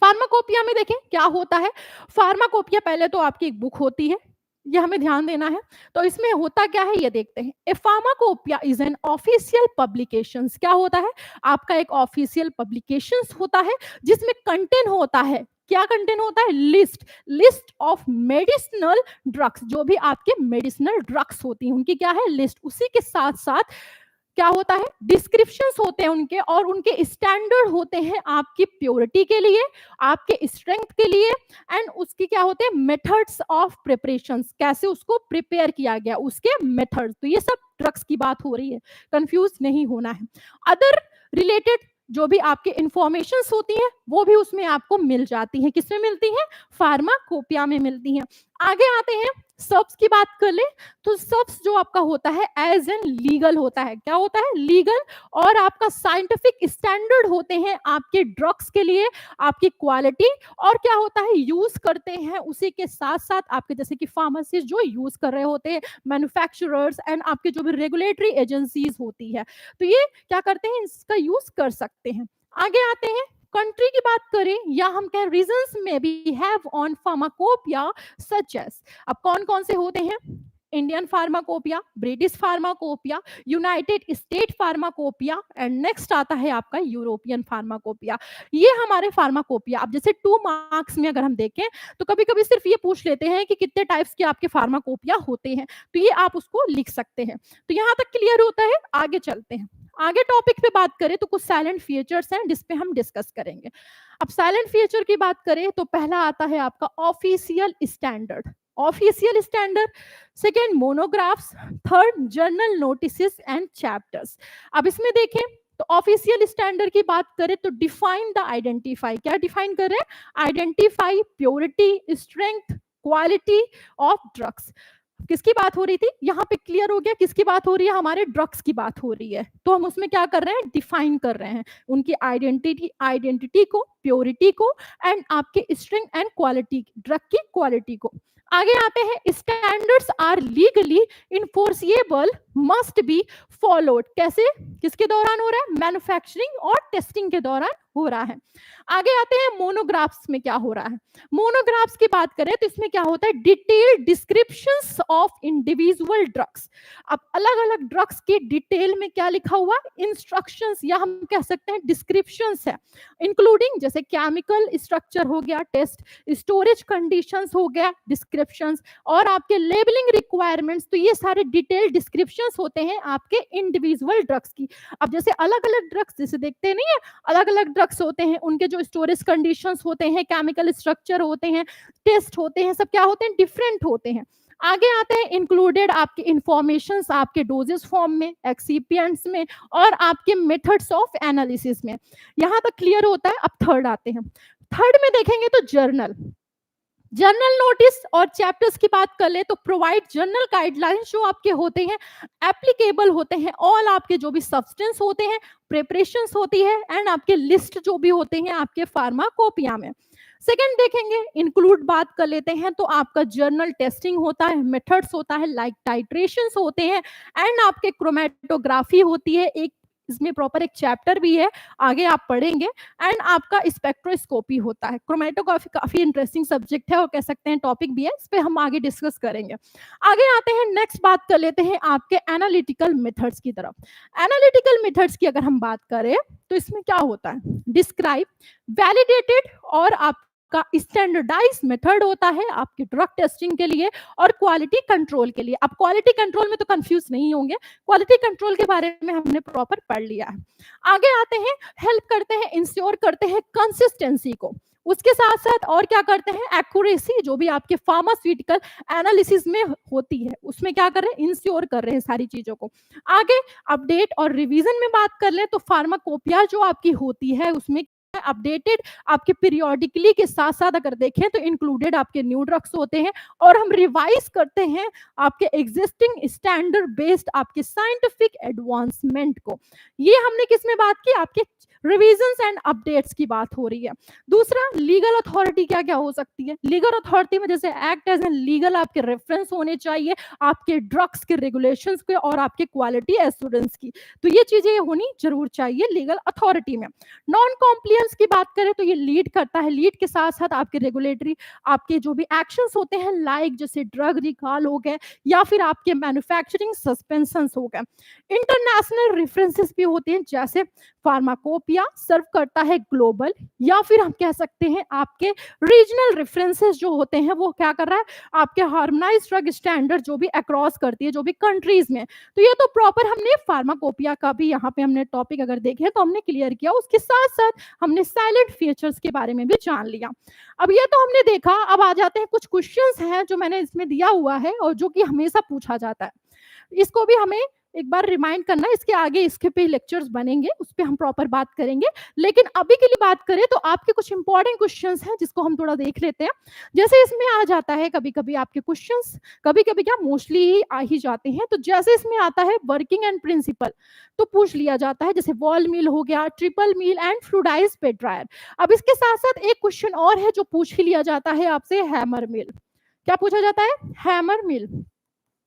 फार्माकोपिया में देखें क्या होता है। फार्माकोपिया पहले तो आपकी एक बुक होती है, ये हमें ध्यान देना है। तो इसमें होता क्या है ये देखते हैं। A pharmacopoeia is an official publications, क्या होता है, आपका एक ऑफिशियल पब्लिकेशंस होता है जिसमें कंटेंट होता है, क्या कंटेंट होता है, list, list of medicinal drugs, जो भी आपके मेडिसिनल ड्रग्स होती हैं उनकी क्या है, लिस्ट। उसी के साथ साथ क्या होता है, डिस्क्रिप्शंस होते हैं उनके, और उनके स्टैंडर्ड होते हैं आपकी प्योरिटी के लिए, आपके स्ट्रेंथ के लिए, एंड उसकी क्या होते हैं, मेथड्स ऑफ प्रिपरेशंस, कैसे उसको प्रिपेयर किया गया, उसके मेथड्स। तो ये सब ड्रग्स की बात हो रही है, कंफ्यूज नहीं होना है। अदर रिलेटेड जो भी आपके इंफॉर्मेशंस होती हैं वो भी उसमें आपको मिल जाती हैं, किसमें मिलती हैं, फार्माकोपिया में मिलती हैं। आगे आते हैं, सब्स की बात कर ले तो सब्स जो आपका होता है एज एन लीगल होता है, क्या होता है, लीगल, और आपका साइंटिफिक स्टैंडर्ड होते हैं आपके ड्रग्स के लिए, आपकी क्वालिटी, और क्या होता है, यूज करते हैं उसी के साथ साथ आपके जैसे कि फार्मासिस्ट जो यूज कर रहे होते हैं, मैन्युफैक्चरर्स एंड आपके जो भी रेगुलेटरी एजेंसीज होती है, तो ये क्या करते हैं, इसका यूज कर सकते हैं। आगे आते हैं, कंट्री की बात करें या हम कहें रीजंस में भी have on pharmacopoeia such as, अब कौन कौन से होते हैं, Indian pharmacopoeia, British pharmacopoeia, United State pharmacopoeia, and next आता है आपका यूरोपियन फार्माकोपिया। ये हमारे फार्माकोपिया। अब जैसे 2 मार्क्स में अगर हम देखें तो कभी कभी सिर्फ ये पूछ लेते हैं कि कितने टाइप्स के आपके फार्माकोपिया होते हैं, तो ये आप उसको लिख सकते हैं। तो यहाँ तक क्लियर होता है। आगे चलते हैं, आगे टॉपिक पे बात करें तो कुछ साइलेंट फीचर्स हैं जिस पे हम डिस्कस करेंगे। अब साइलेंट फीचर की बात करें तो पहला आता है आपका official standard. Official standard, second monographs, third journal notices and chapters. अब इसमें देखें तो ऑफिशियल स्टैंडर्ड की बात करें तो डिफाइन द आइडेंटिफाई, क्या डिफाइन कर रहे हैं, identify purity, strength, quality of drugs. किसकी बात हो रही थी यहाँ पे, क्लियर हो गया किसकी बात हो रही है, हमारे ड्रग्स की बात हो रही है। तो हम उसमें क्या कर रहे हैं, डिफाइन कर रहे हैं उनकी आइडेंटिटी को, प्योरिटी को एंड आपके स्ट्रेंथ एंड क्वालिटी, ड्रग की क्वालिटी को। आगे आते हैं, standards are legally enforceable, must be followed. कैसे, किसके दौरान हो रहा है, मैन्युफैक्चरिंग और टेस्टिंग के दौरान हो रहा है। आगे आते हैं मोनोग्राफ्स में क्या हो रहा है। मोनोग्राफ्स की बात करें तो इसमें क्या होता है, detailed descriptions of individual drugs. अब अलग अलग ड्रग्स की डिटेल में क्या लिखा हुआ, इंस्ट्रक्शंस या हम कह सकते हैं डिस्क्रिप्शंस है, इंक्लूडिंग जैसे केमिकल स्ट्रक्चर हो गया, टेस्ट स्टोरेज कंडीशंस हो गया, डिस्क्रिप्शंस और आपके लेबलिंग रिक्वायरमेंट्स। तो ये सारे डिटेल डिस्क्रिप्शंस होते हैं आपके इंडिविजुअल ड्रग्स की। अब जैसे अलग अलग ड्रग्स जैसे देखते नहीं है, अलग अलग ड्रग्स होते हैं, उनके जो स्टोरेज कंडीशंस होते हैं, केमिकल स्ट्रक्चर होते हैं, टेस्ट होते हैं, सब क्या होते हैं, डिफरेंट होते हैं। आगे आते हैं इंक्लूडेड आपके इंफॉर्मेशंस आपके डोजेस फॉर्म में, एक्सिपिएंट्स में और आपके मेथड्स ऑफ एनालिसिस में। यहां तक क्लियर होता है। अब थर्ड आते हैं, थर्ड में देखेंगे तो जर्नल नोटिस और चैप्टर्स की बात कर ले तो प्रोवाइड जर्नल गाइडलाइंस जो आपके होते हैं, एप्लीकेबल होते हैं ऑल आपके जो भी सब्सटेंस होते हैं, प्रिपरेशंस होती है एंड आपके लिस्ट जो भी होते हैं आपके फार्माकोपिया में। सेकंड देखेंगे, इंक्लूड बात कर लेते हैं तो आपका जर्नल टेस्टिंग होता है, मेथड्स होता है, लाइक टाइट्रेशंस होते हैं एंड आपके क्रोमेटोग्राफी होती है, एक इसमें प्रॉपर एक चैप्टर भी है, आगे आप पढ़ेंगे एंड आपका स्पेक्ट्रोस्कोपी होता है। क्रोमेटोग्राफी काफी इंटरेस्टिंग सब्जेक्ट है और कह सकते हैं टॉपिक भी है, इस पे हम आगे डिस्कस करेंगे। आगे आते हैं, नेक्स्ट बात कर लेते हैं आपके एनालिटिकल मेथड्स की तरफ। एनालिटिकल मेथड्स की अगर हम बात करें तो इसमें क्या होता है, डिस्क्राइब, वैलिडेटेड और आप का स्टैंडर्डाइज मेथड होता है आपके ड्रग टेस्टिंग के लिए और क्वालिटी कंट्रोल के लिए। अब क्वालिटी कंट्रोल में तो कंफ्यूज नहीं होंगे, क्वालिटी कंट्रोल के बारे में हमने प्रॉपर पढ़ लिया है। आगे आते हैं, हेल्प करते हैं, इंश्योर करते हैं कंसिस्टेंसी को, उसके साथ साथ और क्या करते हैं, एक्यूरेसी जो भी आपके फार्मास्यूटिकल एनालिसिस में होती है उसमें क्या कर रहे हैं, इंश्योर कर रहे हैं सारी चीजों को। आगे अपडेट और रिवीजन में बात कर ले तो फार्माकोपिया जो आपकी होती है उसमें अपडेटेड आपके पीरियोडिकली के साथ साथ अगर देखें तो इंक्लूडेड आपके न्यू ड्रग्स होते हैं और हम रिवाइज करते हैं आपके एग्जिस्टिंग स्टैंडर्ड बेस्ड आपके साइंटिफिक एडवांसमेंट को। ये हमने किसमें बात की, आपके रिवीजन्स एंड अपडेट्स की बात हो रही है। दूसरा, लीगल अथॉरिटी क्या क्या हो सकती है, लीगल अथॉरिटी में जैसे एक्ट एज एन लीगल आपके रेफरेंस होने चाहिए आपके ड्रग्स के रेगुलेशंस के और आपके क्वालिटी एश्योरेंस की, तो ये चीजें होनी जरूर चाहिए लीगल अथॉरिटी में। नॉन कॉम्प्लियंस की बात करें तो ये लीड करता है, लीड के साथ साथ आपके रेगुलेटरी आपके जो भी एक्शंस होते हैं लाइक जैसे ड्रग रिकॉल हो गए या फिर आपके मैन्युफैक्चरिंग सस्पेंशंस हो गए। इंटरनेशनल रेफरेंसेस भी होते हैं, जैसे फार्माकोपिया सर्व करता है ग्लोबल या फिर हम कह सकते हैं आपके रीजनल रेफरेंसेस जो होते हैं वो क्या कर रहा है, आपके हार्मोनाइज्ड ड्रग स्टैंडर्ड जो भी अक्रॉस करती है जो भी कंट्रीज में। तो ये तो प्रॉपर हमने फार्माकोपिया का भी यहाँ पे हमने टॉपिक अगर देखे तो हमने क्लियर किया, उसके साथ साथ हमने साइलेंट फीचर्स के बारे में भी जान लिया। अब ये तो हमने देखा, अब आ जाते हैं कुछ क्वेश्चंस हैं जो मैंने इसमें दिया हुआ है और जो कि हमेशा पूछा जाता है, इसको भी हमें एक बार रिमाइंड करना, इसके आगे इसके पे लेक्चर्स बनेंगे उस पे हम प्रॉपर बात करेंगे। लेकिन अभी के लिए बात करें तो आपके कुछ इंपॉर्टेंट क्वेश्चंस हैं जिसको हम थोड़ा देख लेते हैं। जैसे इसमें आ जाता है कभी कभी आपके क्वेश्चंस, कभी कभी क्या मोस्टली ही आ ही जाते हैं, तो जैसे इसमें आता है वर्किंग एंड प्रिंसिपल तो पूछ लिया जाता है, जैसे वॉल मिल हो गया, triple mill and fluidize bed dryer. अब इसके साथ साथ एक क्वेश्चन और है जो पूछ ही लिया जाता है आपसे, हैमर मिल। क्या पूछा जाता है, हैमर मिल।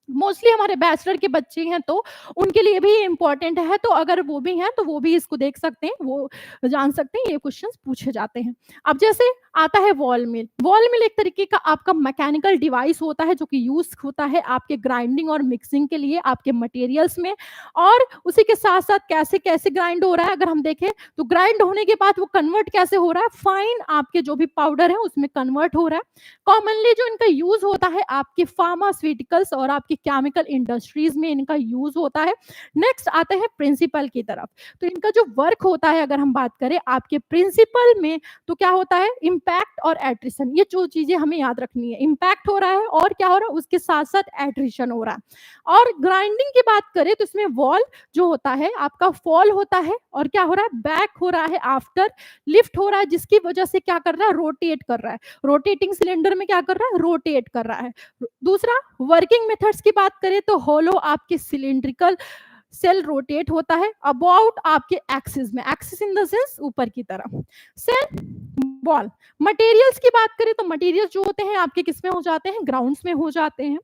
मोस्टली हमारे बैचलर के बच्चे हैं तो उनके लिए भी इंपॉर्टेंट है, तो अगर वो भी हैं तो वो भी इसको देख सकते हैं, वो जान सकते हैं ये क्वेश्चंस पूछे जाते हैं। अब जैसे आता है वॉल मिल, वॉल मिल एक तरीके का आपका मैकेनिकल डिवाइस होता है जो कि यूज होता है आपके ग्राइंडिंग और मिक्सिंग के लिए आपके मटेरियल्स में, और उसी के साथ साथ कैसे कैसे ग्राइंड हो रहा है अगर हम देखें तो ग्राइंड होने के बाद वो कन्वर्ट कैसे हो रहा है, फाइन आपके जो भी पाउडर है उसमें कन्वर्ट हो रहा है। कॉमनली जो इनका यूज होता है आपके फार्मास्यूटिकल्स और आपके केमिकल इंडस्ट्रीज में इनका यूज होता है। नेक्स्ट आते हैं प्रिंसिपल की तरफ, तो इनका जो वर्क होता है अगर हम बात करें आपके प्रिंसिपल में तो क्या होता है, इम्पैक्ट और एट्रिशन, ये जो चीजें हमें याद रखनी है, इम्पैक्ट हो रहा है और क्या हो रहा है, उसके साथ साथ एट्रिशन हो रहा है। और ग्राइंडिंग की बात करें तो इसमें वॉल जो होता है आपका फॉल होता है और क्या हो रहा है, बैक हो रहा है, आफ्टर लिफ्ट हो रहा है, जिसकी वजह से क्या कर रहा है, रोटेट कर रहा है, रोटेटिंग सिलेंडर में क्या कर रहा है, रोटेट कर रहा है। दूसरा, वर्किंग मेथड्स की बात करें तो होलो आपके सिलिंड्रिकल सेल रोटेट होता है अबाउट आपके एक्सिस में, एक्सिस इन द सेंस ऊपर की तरफ। सेल बॉल, मटेरियल्स की बात करें तो मटेरियल्स जो होते हैं आपके किस में हो जाते हैं, ग्राउंड्स में हो जाते हैं।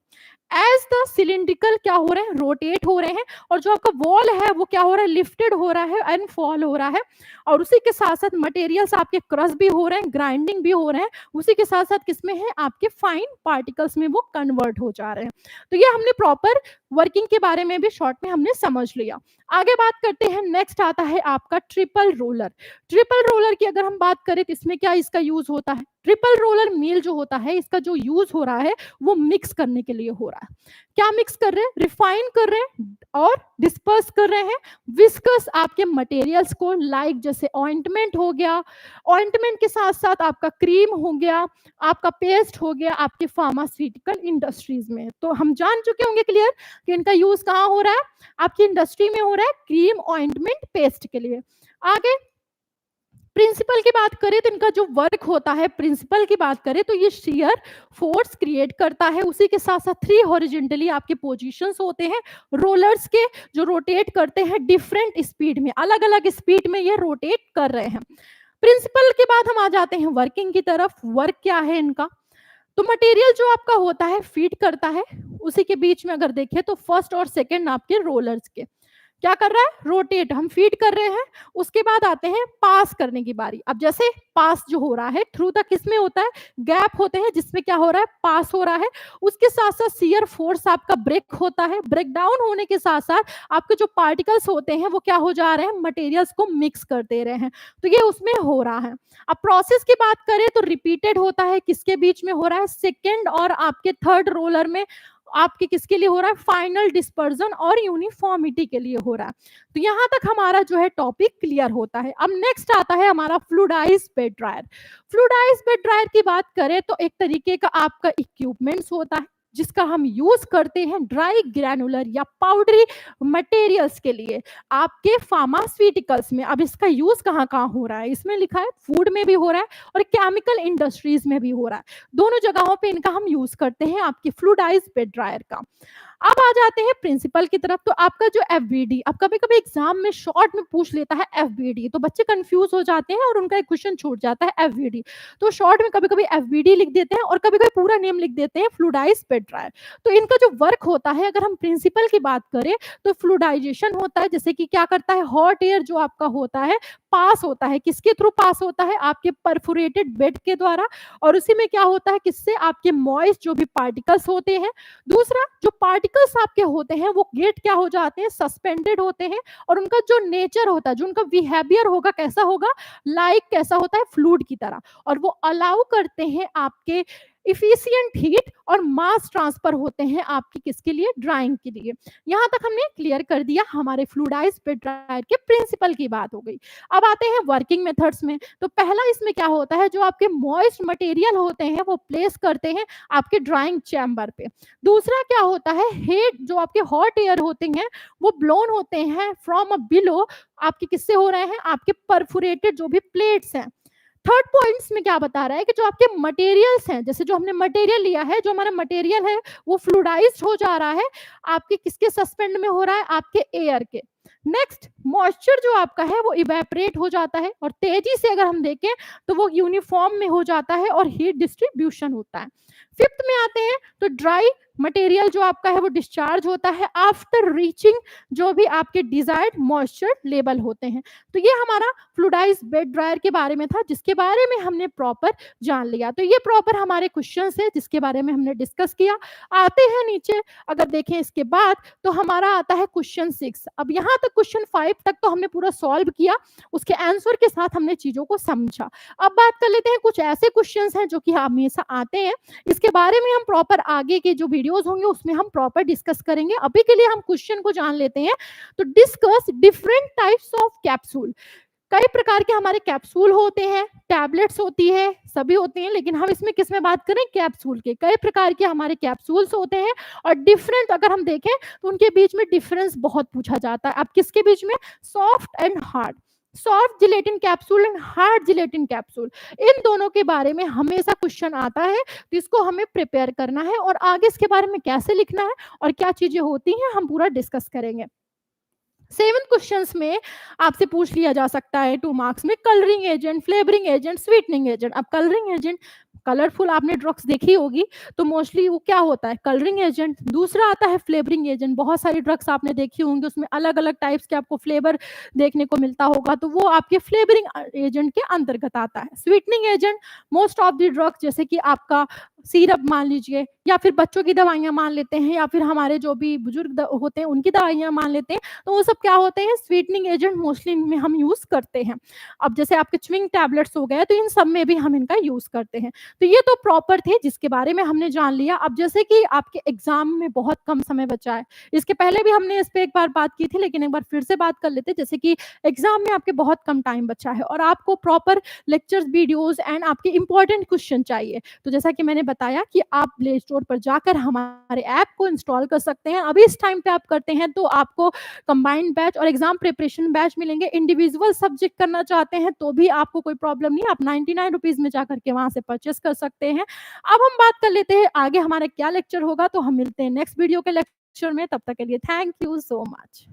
एज द सिलिंड्रिकल क्या हो रहे हैं, रोटेट हो रहे हैं, और जो आपका वॉल है वो क्या हो रहा है, लिफ्टेड हो रहा है एंड फॉल हो रहा है। और उसी के साथ साथ मटेरियल्स आपके क्रश भी हो रहे हैं, ग्राइंडिंग भी हो रहे हैं, उसी के साथ साथ किसमें है, आपके फाइन पार्टिकल्स में वो कन्वर्ट हो जा रहे हैं। तो ये हमने प्रॉपर वर्किंग के बारे में भी शॉर्ट में हमने समझ लिया। आगे बात करते हैं, नेक्स्ट आता है आपका ट्रिपल रोलर। ट्रिपल रोलर की अगर हम बात करें तो इसमें क्या इसका यूज होता है, ट्रिपल रोलर मिल जो होता है इसका जो यूज हो रहा है वो मिक्स करने के लिए हो रहा है। क्या मिक्स कर रहे हैं, रिफाइन कर रहे हैं और डिस्पर्स कर रहे हैं विस्कस आपके मटेरियल्स को, लाइक जैसे ऑइंटमेंट हो गया, ऑइंटमेंट के साथ साथ आपका क्रीम हो गया, आपका पेस्ट हो गया आपके फार्मास्यूटिकल इंडस्ट्रीज में। तो हम जान चुके होंगे क्लियर कि इनका यूज कहाँ हो रहा है, आपकी इंडस्ट्री में हो रहा है, क्रीम, ऑइंटमेंट, पेस्ट के लिए। आगे प्रिंसिपल की बात करें तो इनका जो वर्क होता है, प्रिंसिपल की बात करें तो ये शियर फोर्स क्रिएट करता है, उसी के साथ साथ 3 हॉरिजॉन्टली आपके पोजीशंस होते हैं रोलर्स के, जो रोटेट करते हैं डिफरेंट स्पीड में, अलग अलग स्पीड में ये रोटेट कर रहे हैं। प्रिंसिपल के बाद हम आ जाते हैं वर्किंग की तरफ। वर्क क्या है इनका, तो मटेरियल जो आपका होता है फीड करता है, उसी के बीच में अगर देखें तो फर्स्ट और सेकंड आपके रोलर्स के क्या कर रहा है, रोटेट, हम फीड कर रहे हैं। उसके बाद आते हैं पास करने की बारी। अब जैसे पास जो हो रहा है थ्रू द किस में होता है, गैप होते हैं जिसमें क्या हो रहा है, पास हो रहा है। उसके साथ साथ शियर फोर्स आपका ब्रेक होता है, ब्रेक डाउन होने के साथ साथ आपके जो पार्टिकल्स होते हैं वो क्या हो जा रहे हैं, मटेरियल्स को मिक्स कर दे रहे हैं, तो ये उसमें हो रहा है। अब प्रोसेस की बात करें तो रिपीटेड होता है, किसके बीच में हो रहा है, सेकेंड और आपके थर्ड रोलर में, आपके किसके लिए हो रहा है, फाइनल डिस्पर्जन और यूनिफॉर्मिटी के लिए हो रहा है। तो यहां तक हमारा जो है टॉपिक क्लियर होता है। अब नेक्स्ट आता है हमारा fluidised bed dryer. Fluidised bed dryer की बात करें तो एक तरीके का आपका इक्विपमेंट्स होता है जिसका हम यूज करते हैं ड्राई ग्रैनुलर या पाउडरी मटेरियल्स के लिए आपके फार्मास्यूटिकल्स में। अब इसका यूज कहाँ कहाँ हो रहा है, इसमें लिखा है फूड में भी हो रहा है और केमिकल इंडस्ट्रीज में भी हो रहा है, दोनों जगहों पे इनका हम यूज करते हैं आपके फ्लूइडाइज्ड बेड ड्रायर का। अब आ जाते हैं प्रिंसिपल की तरफ। तो आपका जो एफबीडी, अब कभी कभी एग्जाम में शॉर्ट में पूछ लेता है एफबीडी, तो बच्चे कंफ्यूज हो जाते हैं और उनका एक क्वेश्चन छूट जाता है एफबीडी, तो शॉर्ट में कभी कभी एफबीडी लिख देते हैं और कभी कभी पूरा नेम लिख देते हैं फ्लूइडाइज्ड बेड ड्रायर। तो इनका जो वर्क होता है, अगर हम प्रिंसिपल की बात करें तो फ्लूइडाइजेशन होता है, जैसे कि क्या करता है, हॉट एयर जो आपका होता है पास होता है, किसके थ्रू पास होता है, आपके परफोरेटेड बेड के द्वारा, और उसी में क्या होता है, किससे, आपके मॉइस्ट जो भी पार्टिकल्स होते हैं। दूसरा, जो पार्टिकल्स आपके होते हैं वो गेट क्या हो जाते हैं, सस्पेंडेड होते हैं, और उनका जो नेचर होता है, जो उनका बिहेवियर होगा कैसा होगा, लाइक कैसा होता है, फ्लूइड की तरह, और वो अलाउ करते हैं आपके इफिशिएंट हीट और मास ट्रांसफर होते हैं आपकी किसके लिए, ड्राइंग के लिए। यहां तक हमने क्लियर कर दिया, हमारे फ्लूइडाइज्ड बेड ड्रायर के प्रिंसिपल की बात हो गई। अब आते हैं वर्किंग मेथड्स में। तो पहला इसमें क्या होता है, जो आपके मॉइस्ट मटेरियल होते हैं वो प्लेस करते हैं आपके ड्राइंग चैम्बर पे। दूसरा क्या होता है, हेड जो आपके हॉट एयर होते हैं वो ब्लोन होते हैं फ्रॉम अ बिलो, आपके किससे हो रहे हैं, आपके परफोरेटेड जो भी प्लेट्स हैं। थर्ड पॉइंट्स में क्या बता रहा है कि जो आपके मटेरियल्स हैं, जैसे जो हमने मटेरियल लिया है, जो हमारा मटेरियल है वो फ्लूइडाइज्ड हो जा रहा है, आपके किसके सस्पेंड में हो रहा है, आपके एयर के। नेक्स्ट, मॉइस्चर जो आपका है वो इवेपोरेट हो जाता है, और तेजी से अगर हम देखें तो वो यूनिफॉर्म में हो जाता है और हीट डिस्ट्रीब्यूशन होता है। फिफ्थ में आते हैं तो ड्राई मटेरियल जो आपका है वो डिस्चार्ज होता है आफ्टर रीचिंग जो भी आपके डिजायर्ड मॉइस्चर लेवल होते हैं। तो ये हमारा फ्लूइडाइज्ड बेड ड्रायर के बारे में था, जिसके बारे में हमने प्रॉपर जान लिया। तो ये प्रॉपर हमारे क्वेश्चंस है जिसके बारे में हमने डिस्कस किया। आते हैं नीचे, अगर देखें इसके बाद तो हमारा आता है क्वेश्चन 6। अब यहाँ तक क्वेश्चन 5 तक तो हमने पूरा सॉल्व किया, उसके आंसर के साथ हमने चीजों को समझा। अब बात कर लेते हैं कुछ ऐसे क्वेश्चंस हैं जो कि हमेशा आते हैं, इसके बारे में हम प्रॉपर आगे के जो वीडियोस होंगे उसमें हम प्रॉपर डिस्कस करेंगे। अभी के लिए हम क्वेश्चन को जान लेते हैं। तो discuss different types of capsule. कई प्रकार के हमारे कैप्सूल होते हैं, टैबलेट्स होती है, सभी होते हैं, लेकिन हम इसमें किस में बात करें? कैप्सूल के। कई प्रकार के हमारे कैप्सूल्स होते हैं और डिफरेंट अगर हम देखें तो उनके बीच में डिफरेंस बहुत पूछा जाता है। अब किसके बीच में? Soft and hard. Soft gelatin capsule and hard gelatin capsule, इन दोनों के बारे में हमेशा क्वेश्चन आता है, तो इसको हमें प्रिपेयर करना है और आगे इसके बारे में कैसे लिखना है और क्या चीजें होती हैं हम पूरा डिस्कस करेंगे। 7 क्वेश्चंस में आपसे पूछ लिया जा सकता है 2 मार्क्स में, colouring agent, flavouring agent, sweetening agent. अब कलरिंग एजेंट, कलरफुल आपने ड्रग्स देखी होगी, तो मोस्टली वो क्या होता है? Colouring agent. दूसरा आता है फ्लेवरिंग एजेंट, बहुत सारी ड्रग्स आपने देखी होंगी, उसमें अलग अलग टाइप्स के आपको फ्लेवर देखने को मिलता होगा, तो वो आपके फ्लेवरिंग एजेंट के अंतर्गत आता है। Sweetening agent, most of the drugs जैसे कि आपका सिरप मान लीजिए, या फिर बच्चों की दवाइयाँ मान लेते हैं, या फिर हमारे जो भी बुजुर्ग होते हैं उनकी दवाइयाँ मान लेते हैं, तो वो सब क्या होते हैं? स्वीटनिंग एजेंट मोस्टली इनमें हम यूज़ करते हैं। अब जैसे आपके च्युइंग टैबलेट्स हो गए, तो इन सब में भी हम इनका यूज़ करते हैं। तो ये तो प्रॉपर थे जिसके बारे में हमने जान लिया। अब जैसे कि आपके एग्ज़ाम में बहुत कम समय बचा है, इसके पहले भी हमने इस पे एक बार बात की थी, लेकिन एक बार फिर से बात कर लेते हैं। जैसे कि एग्ज़ाम में आपके बहुत कम टाइम बचा है और आपको प्रॉपर लेक्चर्स, वीडियोज़ एंड आपके इम्पोर्टेंट क्वेश्चन चाहिए। तो जैसा कि मैंने बताया कि आप प्ले स्टोर पर जाकर हमारे ऐप को इंस्टॉल कर सकते हैं। अभी इस टाइम पे आप करते हैं तो आपको कंबाइंड बैच और एग्जाम प्रिपरेशन बैच मिलेंगे। इंडिविजुअल सब्जेक्ट करना चाहते हैं तो भी आपको कोई प्रॉब्लम नहीं है, आप 99 रुपीज़ में जाकर के वहाँ से परचेस कर सकते हैं। अब हम बात कर लेते हैं आगे हमारा क्या लेक्चर होगा, तो हम मिलते हैं नेक्स्ट वीडियो के लेक्चर में। तब तक के लिए थैंक यू सो मच।